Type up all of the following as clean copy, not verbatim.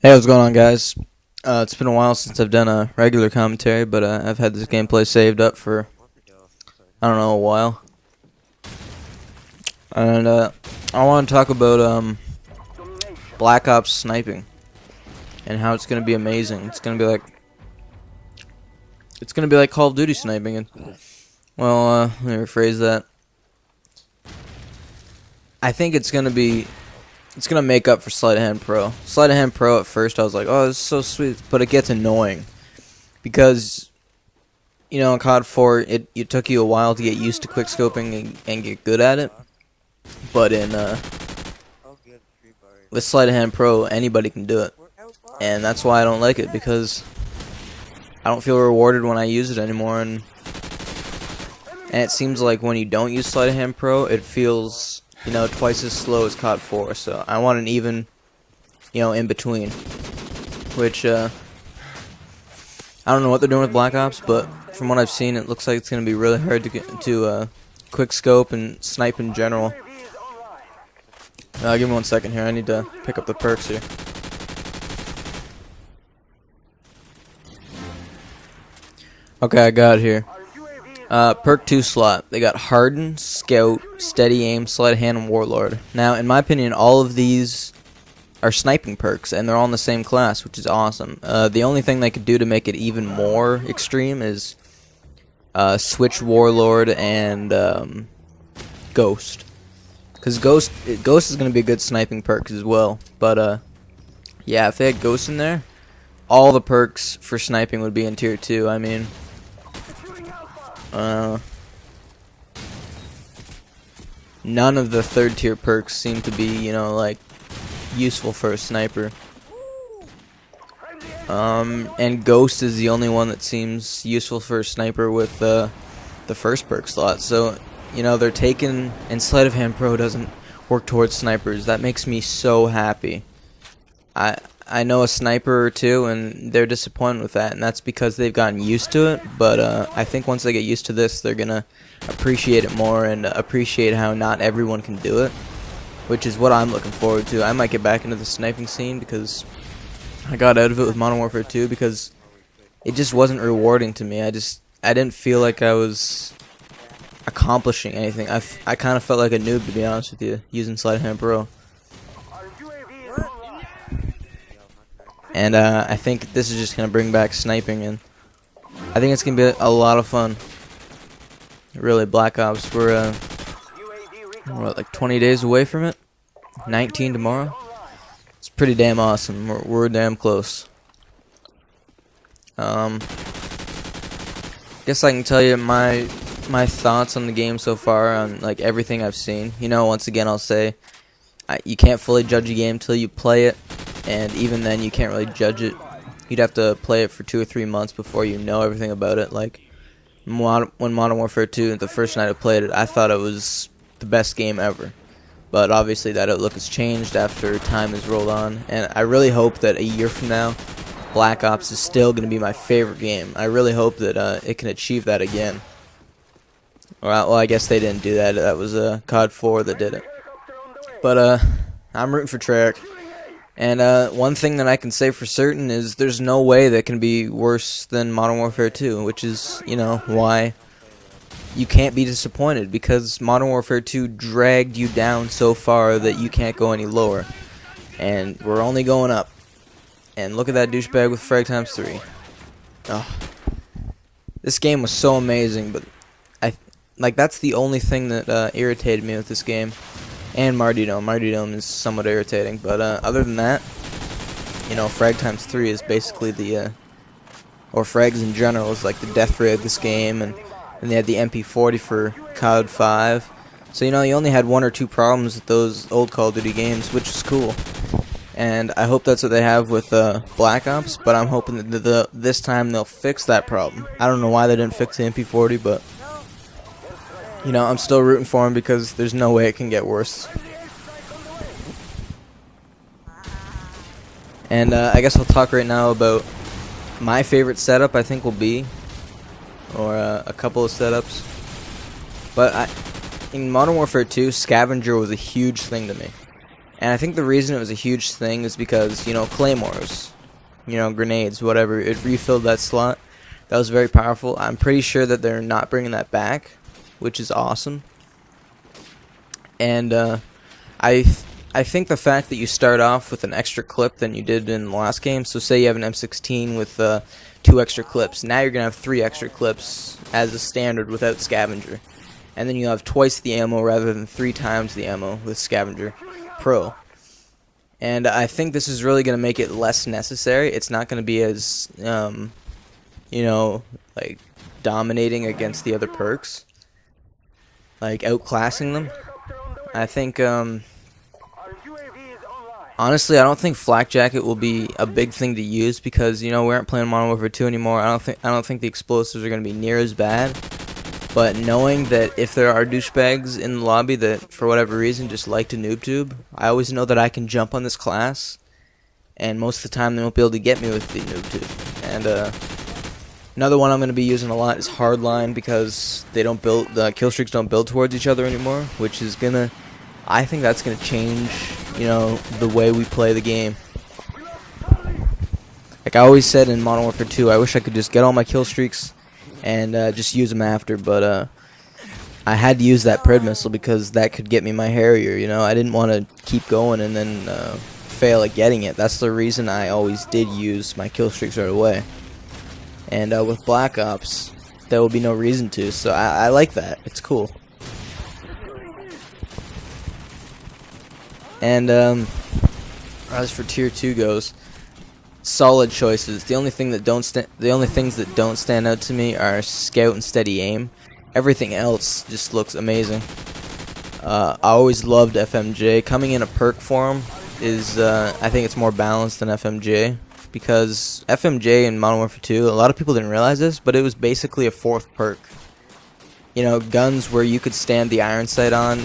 Hey, what's going on, guys? It's been a while since I've done a regular commentary, but I've had this gameplay saved up for, I don't know, a while. And I want to talk about Black Ops sniping and how it's going to be amazing. It's going to be like Call of Duty sniping. And well, let me rephrase that. I think it's going to make up for Sleight of Hand Pro. Sleight of Hand Pro, at first I was like, oh, this is so sweet, but it gets annoying because, you know, in COD 4 it took you a while to get used to quickscoping and get good at it. But in with Sleight of Hand Pro, anybody can do it, and that's why I don't like it, because I don't feel rewarded when I use it anymore. And it seems like when you don't use Sleight of Hand Pro, it feels, you know, twice as slow as COD 4. So I want an even, you know, in between. Which I don't know what they're doing with Black Ops, but from what I've seen, it looks like it's going to be really hard to get to quick scope and snipe in general. Give me 1 second here. I need to pick up the perks here. Okay, I got it here. Perk 2 slot. They got Harden, Scout, Steady Aim, Sleight of Hand, and Warlord. Now, in my opinion, all of these are sniping perks, and they're all in the same class, which is awesome. The only thing they could do to make it even more extreme is switch Warlord and Ghost. Because Ghost is going to be a good sniping perk as well. But, yeah, if they had Ghost in there, all the perks for sniping would be in Tier 2. I mean, none of the third tier perks seem to be, you know, like, useful for a sniper. And Ghost is the only one that seems useful for a sniper with the first perk slot. So, you know, they're taking, and Sleight of Hand Pro doesn't work towards snipers. That makes me so happy. I know a sniper or two, and they're disappointed with that, and that's because they've gotten used to it. But I think once they get used to this, they're gonna appreciate it more and appreciate how not everyone can do it, which is what I'm looking forward to. I might get back into the sniping scene because I got out of it with Modern Warfare 2 because it just wasn't rewarding to me. I didn't feel like I was accomplishing anything. I kind of felt like a noob, to be honest with you, using Sleight of Hand Pro. And I think this is just going to bring back sniping, and I think it's going to be a lot of fun. Really, Black Ops, we're what, like 20 days away from it? 19 tomorrow? It's pretty damn awesome. We're damn close. Guess I can tell you my thoughts on the game so far, on like everything I've seen. You know, once again, I'll say you can't fully judge a game till you play it. And even then, you can't really judge it. You'd have to play it for 2 or 3 months before you know everything about it. Like, when Modern Warfare 2, the first night I played it, I thought it was the best game ever. But obviously that outlook has changed after time has rolled on. And I really hope that a year from now, Black Ops is still going to be my favorite game. I really hope that it can achieve that again. Well, I guess they didn't do that. That was COD 4 that did it. But I'm rooting for Treyarch. And one thing that I can say for certain is there's no way that can be worse than Modern Warfare 2, which is, you know, why you can't be disappointed, because Modern Warfare 2 dragged you down so far that you can't go any lower. And we're only going up. And look at that douchebag with Frag times 3. Oh. This game was so amazing, but that's the only thing that irritated me with this game. And Martyrdom. Martyrdom is somewhat irritating, but other than that, you know, Frag times 3 is basically the, or frags in general is like the death ray of this game, and they had the MP40 for COD 5. So, you know, you only had 1 or 2 problems with those old Call of Duty games, which is cool. And I hope that's what they have with Black Ops, but I'm hoping that this time they'll fix that problem. I don't know why they didn't fix the MP40, but you know, I'm still rooting for him because there's no way it can get worse. And I guess I'll talk right now about my favorite setup, I think will be, or a couple of setups. But in Modern Warfare 2, Scavenger was a huge thing to me. And I think the reason it was a huge thing is because, you know, claymores, you know, grenades, whatever, it refilled that slot. That was very powerful. I'm pretty sure that they're not bringing that back, which is awesome. And I think the fact that you start off with an extra clip than you did in the last game, so say you have an M16 with 2 extra clips, now you're going to have 3 extra clips as a standard without scavenger. And then you have twice the ammo rather than 3 times the ammo with scavenger pro. And I think this is really going to make it less necessary. It's not going to be as, you know, like dominating against the other perks, like outclassing them. I think, honestly, I don't think Flak Jacket will be a big thing to use because, you know, we aren't playing Modern Warfare 2 anymore. I don't think the explosives are going to be near as bad. But knowing that if there are douchebags in the lobby that, for whatever reason, just like to noob tube, I always know that I can jump on this class, and most of the time they won't be able to get me with the noob tube. And another one I'm going to be using a lot is Hardline because they don't build, the kill streaks don't build towards each other anymore, which is gonna, I think that's gonna change, you know, the way we play the game. Like I always said in Modern Warfare 2, I wish I could just get all my kill streaks and just use them after, but I had to use that Pred missile because that could get me my Harrier, you know. I didn't want to keep going and then fail at getting it. That's the reason I always did use my kill streaks right away. And with Black Ops, there will be no reason to, so I like that. It's cool. And as for Tier 2 goes, solid choices. The only things that don't stand out to me are Scout and Steady Aim. Everything else just looks amazing. I always loved FMJ. Coming in a perk form is, I think it's more balanced than FMJ. Because FMJ in Modern Warfare 2, a lot of people didn't realize this, but it was basically a 4th perk. You know, guns where you could stand the iron sight on,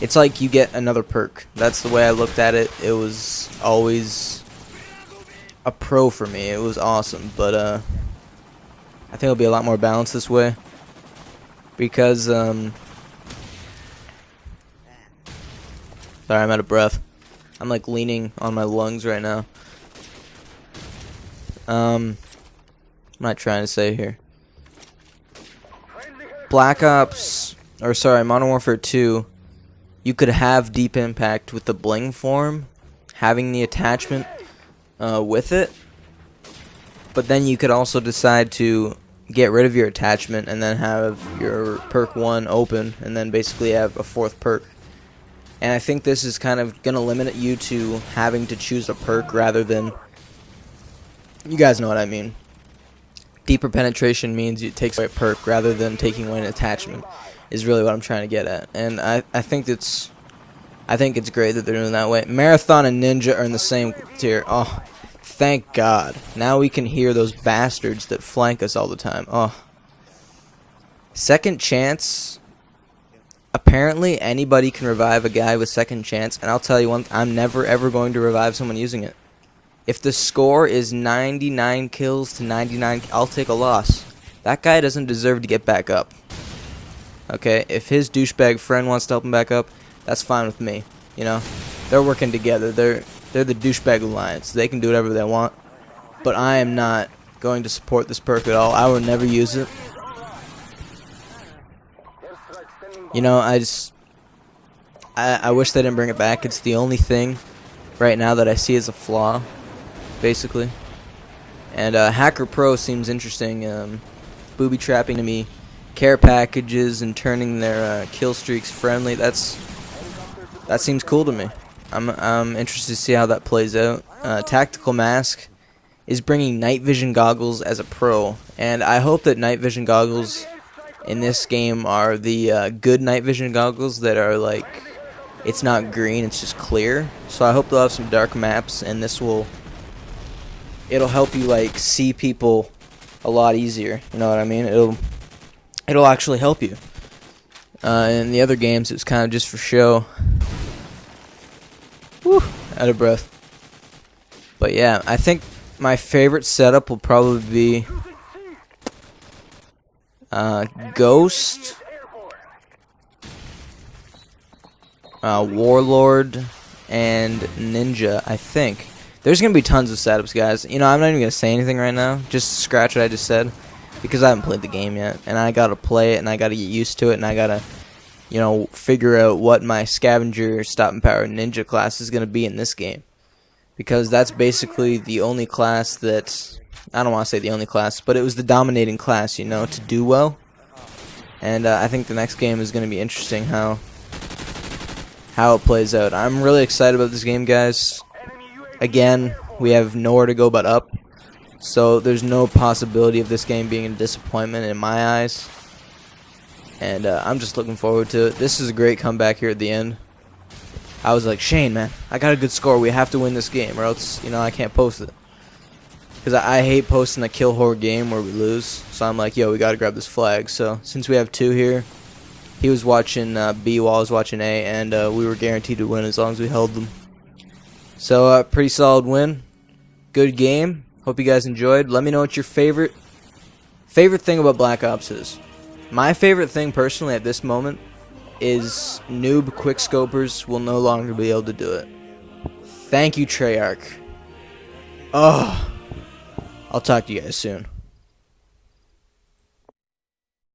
it's like you get another perk. That's the way I looked at it. It was always a pro for me. It was awesome, but I think it'll be a lot more balanced this way. Because, sorry, I'm out of breath. I'm like leaning on my lungs right now. I'm not trying to say here. Black Ops, or sorry, Modern Warfare 2, you could have deep impact with the bling form, having the attachment with it, but then you could also decide to get rid of your attachment and then have your perk 1 open and then basically have a 4th perk. And I think this is kind of going to limit you to having to choose a perk rather than, you guys know what I mean. Deeper penetration means it takes away a perk rather than taking away an attachment, is really what I'm trying to get at. And I think it's great that they're doing it that way. Marathon and Ninja are in the same tier. Oh, thank God. Now we can hear those bastards that flank us all the time. Oh. Second Chance. Apparently anybody can revive a guy with Second Chance, and I'll tell you one, I'm never ever going to revive someone using it. If the score is 99 kills to 99, I'll take a loss. That guy doesn't deserve to get back up. Okay, if his douchebag friend wants to help him back up, that's fine with me. You know, they're working together. They're the douchebag alliance. They can do whatever they want. But I am not going to support this perk at all. I will never use it. You know, I wish they didn't bring it back. It's the only thing right now that I see as a flaw, basically. And Hacker Pro seems interesting. Booby trapping to me, care packages, and turning their kill streaks friendly. That seems cool to me. I'm interested to see how that plays out. Tactical Mask is bringing night vision goggles as a pro, and I hope that night vision goggles in this game are the good night vision goggles that are like, it's not green, it's just clear. So I hope they'll have some dark maps, and it'll help you like see people a lot easier. You know what I mean? It'll actually help you. In the other games, it's kind of just for show. Whew, out of breath. But yeah, I think my favorite setup will probably be Ghost, Warlord, and Ninja, I think. There's going to be tons of setups, guys. You know, I'm not even going to say anything right now. Just scratch what I just said, because I haven't played the game yet. And I got to play it, and I got to get used to it, and I got to, you know, figure out what my Scavenger, Stopping Power, Ninja class is going to be in this game. Because that's basically the only class that, I don't want to say the only class, but it was the dominating class, you know, to do well. And I think the next game is going to be interesting how it plays out. I'm really excited about this game, guys. Again, we have nowhere to go but up, so there's no possibility of this game being a disappointment in my eyes. And I'm just looking forward to it. This is a great comeback here at the end. I was like, Shane, man, I got a good score. We have to win this game, or else, you know, I can't post it. Because I hate posting a kill horror game where we lose. So I'm like, yo, we got to grab this flag. So since we have 2 here, he was watching B while I was watching A, and we were guaranteed to win as long as we held them. So pretty solid win. Good game. Hope you guys enjoyed. Let me know what your favorite thing about Black Ops is. My favorite thing personally at this moment is noob quickscopers will no longer be able to do it. Thank you, Treyarch. Oh, I'll talk to you guys soon.